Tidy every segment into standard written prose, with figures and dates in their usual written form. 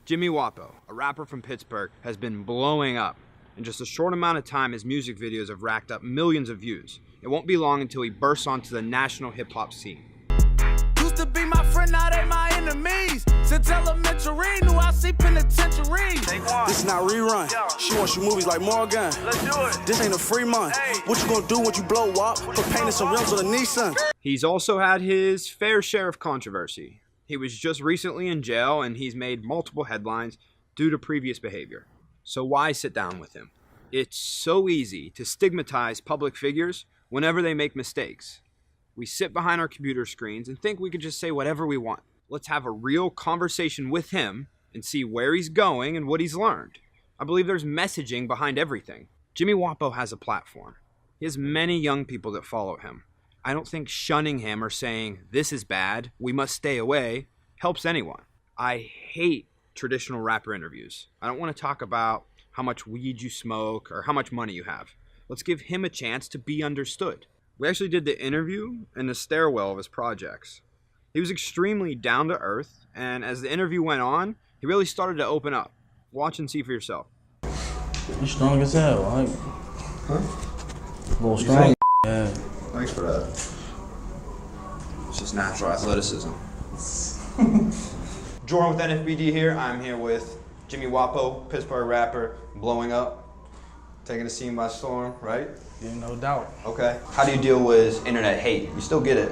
Jimmy Wopo, a rapper from Pittsburgh, has been blowing up. In just a short amount of time, his music videos have racked up millions of views. It won't be long until he bursts onto the national hip-hop scene. Used to be my friend, now they my enemies. Since elementary, knew I see penitentiary. This not rerun. She wants you movies like Morgan. Let's do it. This ain't a free month. Hey. What you gonna do when you blow up? Put paint and some rims on the Nissan. He's also had his fair share of controversy. He was just recently in jail and he's made multiple headlines due to previous behavior. So why sit down with him? It's so easy to stigmatize public figures whenever they make mistakes. We sit behind our computer screens and think we could just say whatever we want. Let's have a real conversation with him and see where he's going and what he's learned. I believe there's messaging behind everything. Jimmy Wopo has a platform. He has many young people that follow him. I don't think shunning him or saying, this is bad, we must stay away, helps anyone. I hate traditional rapper interviews. I don't want to talk about how much weed you smoke or how much money you have. Let's give him a chance to be understood. We actually did the interview in the stairwell of his projects. He was extremely down to earth, and as the interview went on, he really started to open up. Watch and see for yourself. You strong as hell, like. Huh? A little strong, yeah. Thanks for that. It's just natural athleticism. Jordan with NFBD here. I'm here with Jimmy Wopo, Pittsburgh rapper, blowing up, taking the scene by storm, right? Yeah, no doubt. Okay. How do you deal with internet hate? You still get it?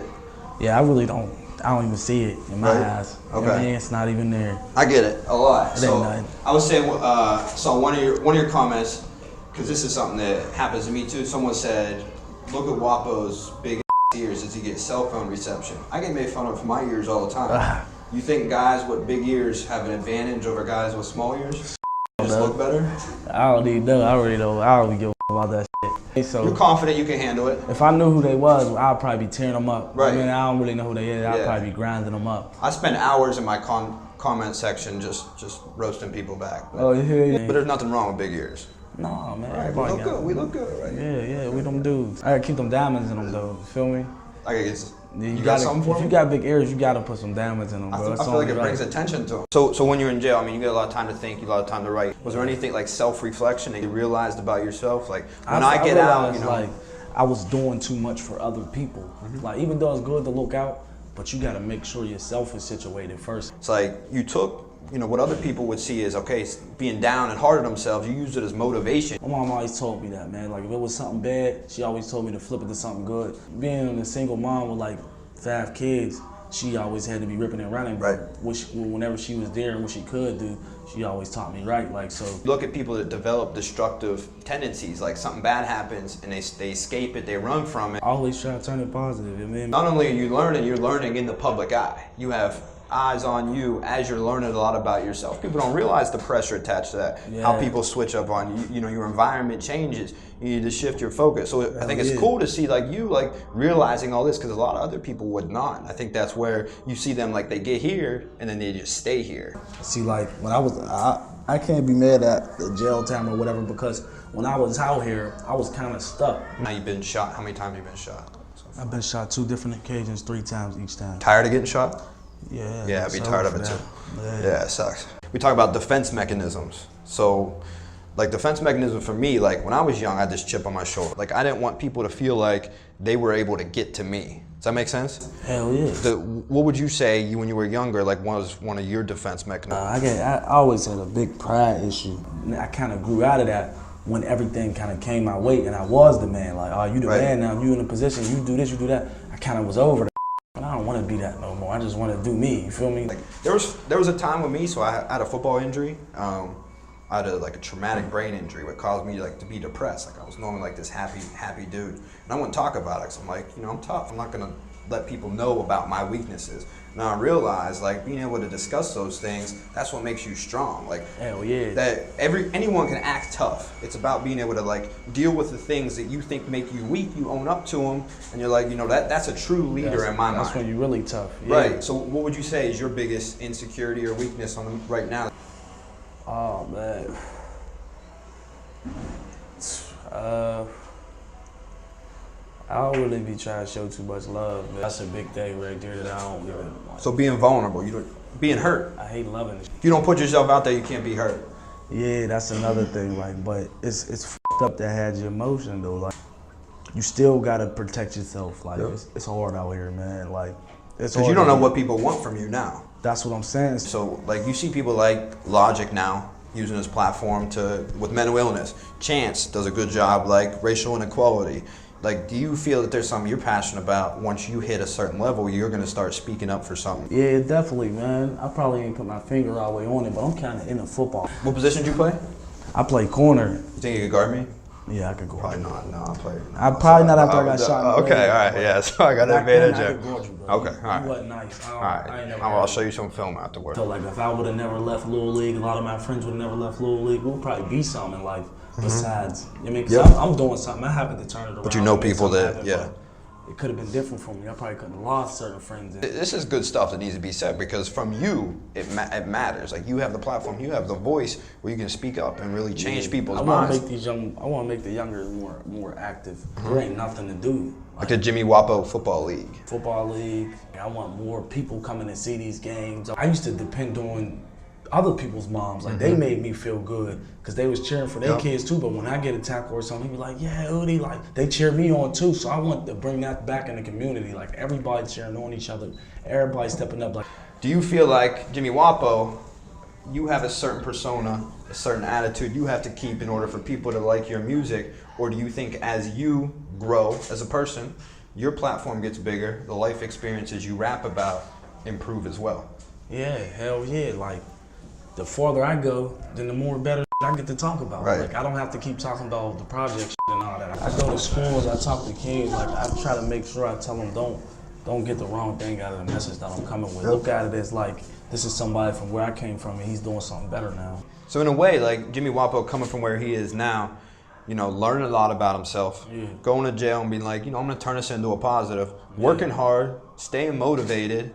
Yeah, I really don't. I don't even see it in my eyes. Okay. You know what I mean? It's not even there. I get it a lot. It ain't nothing. I was saying, saw one of your comments, because this is something that happens to me too. Someone said, "Look at Wopo's big ears. Does he get cell phone reception?" I get made fun of for my ears all the time. You think guys with big ears have an advantage over guys with small ears? Just look better? I don't even know. I already know. I don't even give a about that shit. So you're confident you can handle it? If I knew who they was, I'd probably be tearing them up. Right. I mean, I don't really know who they is. I'd probably be grinding them up. I spend hours in my comment section just roasting people back. But, oh, yeah. But there's nothing wrong with big ears. No, man. Right, we look good. We look good, right? Yeah, we them dudes. I gotta keep them diamonds in them, though. You feel me? You got something for me? If you got big ears, you gotta put some diamonds in them, bro. I feel like it brings attention to them. So when you're in jail, I mean, you get a lot of time to think, you get a lot of time to write. Was there anything like self-reflection that you realized about yourself? Like when I get out, you know, like I was doing too much for other people. Like even though it's good to look out, but you gotta make sure yourself is situated first. It's like you took, you know, what other people would see as, okay, being down and hard on themselves, you used it as motivation. My mom always told me that, man. Like if it was something bad, she always told me to flip it to something good. Being a single mom with like 5 kids, she always had to be ripping and running. Right. Whenever she was there and what she could do, she always taught me right. Like so. Look at people that develop destructive tendencies. Like something bad happens and they escape it, they run from it. I always try to turn it positive. I mean, not only are you learning, you're learning in the public eye. You have eyes on you as you're learning a lot about yourself. People don't realize the pressure attached to that. Yeah. How people switch up on you. You know, your environment changes. You need to shift your focus. So I think it's cool to see like you like realizing all this, because a lot of other people would not. I think that's where you see them like they get here and then they just stay here. See, like when I can't be mad at the jail time or whatever, because when I was out here, I was kind of stuck. Now you've been shot. How many times have you been shot? I've been shot 2 different occasions, 3 times each time. Tired of getting shot? Yeah. Yeah, I'd be tired of it too. Yeah, it sucks. We talk about defense mechanisms. So, like defense mechanism for me, like when I was young, I had this chip on my shoulder. Like I didn't want people to feel like they were able to get to me. Does that make sense? Hell yeah. What would you say when you were younger, like was one of your defense mechanisms? I always had a big pride issue. I kind of grew out of that when everything kind of came my way and I was the man. Like, oh, you the man now, you in a position, you do this, you do that. I kind of was over that. I don't want to be that no more. I just want to do me. You feel me? Like there was a time with me. So I had a football injury. I had a traumatic brain injury, what caused me like to be depressed. Like I was normally like this happy dude, and I wouldn't talk about it. Cause I'm like, you know, I'm tough. I'm not gonna let people know about my weaknesses. Now I realize like being able to discuss those things, that's what makes you strong. Like hell yeah. That anyone can act tough. It's about being able to like deal with the things that you think make you weak. You own up to them, and you're like, you know, that's a true leader in my mind. That's when you're really tough. Yeah. Right. So what would you say is your biggest insecurity or weakness right now? Oh man. I don't really be trying to show too much love, man. That's a big thing right there that I don't really like. So being vulnerable, you don't. being hurt. I hate loving it. If you don't put yourself out there, you can't be hurt. Yeah, that's another thing. Like, but it's f***ed up to have your emotion though. Like, you still gotta protect yourself. Like, it's hard out here, man. Like, it's hard. Because you don't know what people want from you now. That's what I'm saying. So, like, you see people like Logic now using his platform with mental illness. Chance does a good job, like racial inequality. Like, do you feel that there's something you're passionate about? Once you hit a certain level, you're gonna start speaking up for something? Yeah, definitely, man. I probably ain't put my finger all the way on it, but I'm kind of into football. What position do you play? I play corner. You think you could guard me? Yeah, I could guard you. Probably not. No, I play. I probably not after I got shot. Okay, all right, yeah. So I got an advantage. I could guard you, bro. Okay, all right. You wasn't nice. All right. I'll show you some film afterwards. So, like, if I would have never left Little League, a lot of my friends would have never left Little League, we'll probably be something in life besides. You know what I mean? Because I'm doing something. I happen to turn it around. But you know people that, happen, it could have been different for me. I probably couldn't have lost certain friends. This is good stuff that needs to be said because from you, it matters. Like, you have the platform, you have the voice where you can speak up and really change people's minds. I want to make the younger more active. There ain't nothing to do. Like the Jimmy Wopo Football League. Football League. I want more people coming to see these games. I used to depend on other people's moms. Like, they made me feel good because they was cheering for their kids too. But when I get a tackle or something, they be like, yeah, Udi, like, they cheer me on too. So I want to bring that back in the community. Like, everybody cheering on each other. Everybody stepping up. Like, do you feel like Jimmy Wopo, you have a certain persona, a certain attitude you have to keep in order for people to like your music? Or do you think as you grow as a person, your platform gets bigger, the life experiences you rap about improve as well? Yeah, hell yeah. Like, the farther I go, then the more better I get to talk about. Right. Like, I don't have to keep talking about the project and all that. I go to schools, I talk to kids, like, I try to make sure I tell them don't get the wrong thing out of the message that I'm coming with. Look at it as like, this is somebody from where I came from and he's doing something better now. So in a way, like Jimmy Wopo coming from where he is now, you know, learning a lot about himself, going to jail and being like, you know, I'm gonna turn this into a positive, working hard, staying motivated,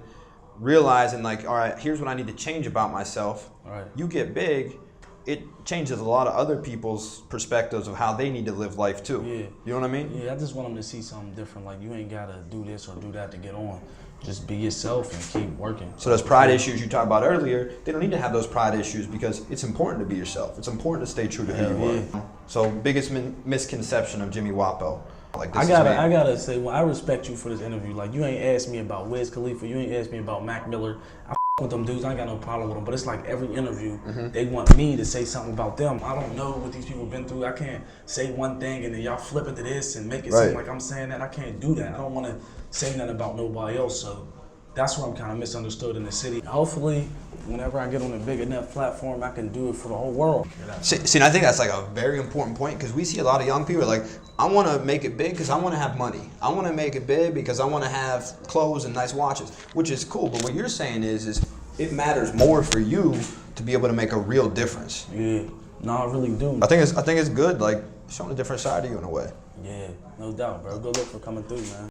realizing like, all right, here's what I need to change about myself. Right. You get big, it changes a lot of other people's perspectives of how they need to live life too. Yeah. You know what I mean? Yeah, I just want them to see something different. Like, you ain't gotta do this or do that to get on. Just be yourself and keep working. So those pride issues you talked about earlier, they don't need to have those pride issues because it's important to be yourself. It's important to stay true to who you are. So biggest misconception of Jimmy Wopo. Like, this I gotta say, well, I respect you for this interview. Like, you ain't asked me about Wiz Khalifa, you ain't asked me about Mac Miller. I with them dudes, I ain't got no problem with them, but it's like every interview, they want me to say something about them. I don't know what these people been through. I can't say one thing and then y'all flip it to this and make it seem like I'm saying that. I can't do that. I don't want to say nothing about nobody else, so that's where I'm kind of misunderstood in the city. Hopefully, whenever I get on a big enough platform, I can do it for the whole world. See, and I think that's like a very important point because we see a lot of young people like, I want to make it big because I want to have money. I want to make it big because I want to have clothes and nice watches, which is cool. But what you're saying is it matters more for you to be able to make a real difference. Yeah, no, I really do. I think it's good, like showing a different side of you in a way. Yeah, no doubt, bro. Good luck for coming through, man.